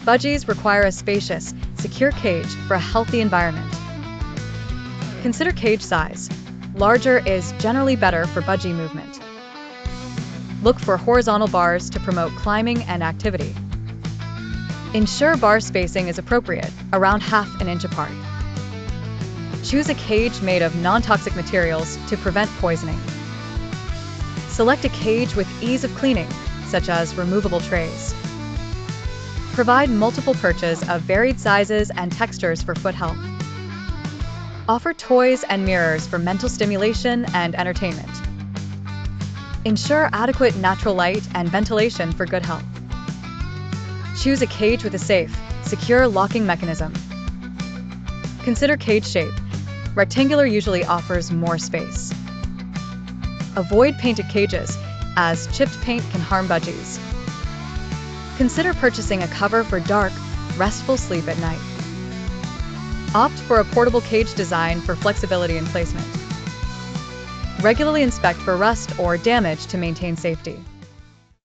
Budgies require a spacious, secure cage for a healthy environment. Consider cage size. Larger is generally better for budgie movement. Look for horizontal bars to promote climbing and activity. Ensure bar spacing is appropriate, around ½ inch apart. Choose a cage made of non-toxic materials to prevent poisoning. Select a cage with ease of cleaning, such as removable trays. Provide multiple perches of varied sizes and textures for foot health. Offer toys and mirrors for mental stimulation and entertainment. Ensure adequate natural light and ventilation for good health. Choose a cage with a safe, secure locking mechanism. Consider cage shape. Rectangular usually offers more space. Avoid painted cages, as chipped paint can harm budgies. Consider purchasing a cover for dark, restful sleep at night. Opt for a portable cage design for flexibility and placement. Regularly inspect for rust or damage to maintain safety.